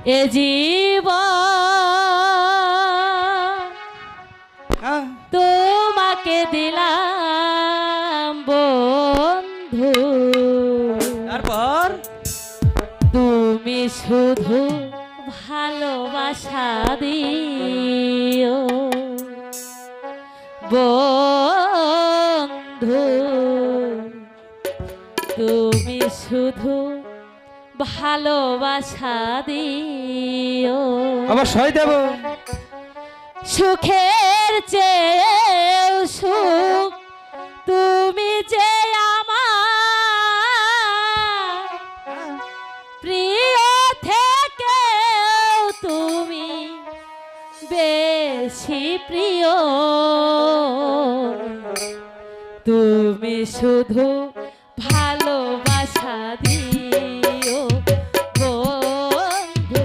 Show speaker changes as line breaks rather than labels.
এ জীবন তোমাকে দিলাম বন্ধু,
তারপর
তুমি শুধু ভালোবাসা দিও বন্ধু, তুমি শুধু ভালোবাসা দিও।
অবশ্যই দেব।
সুখের চেয়েও সুখ তুমি যে আমার প্রিয় থেকেও তুমি বেশি প্রিয়, তুমি শুধু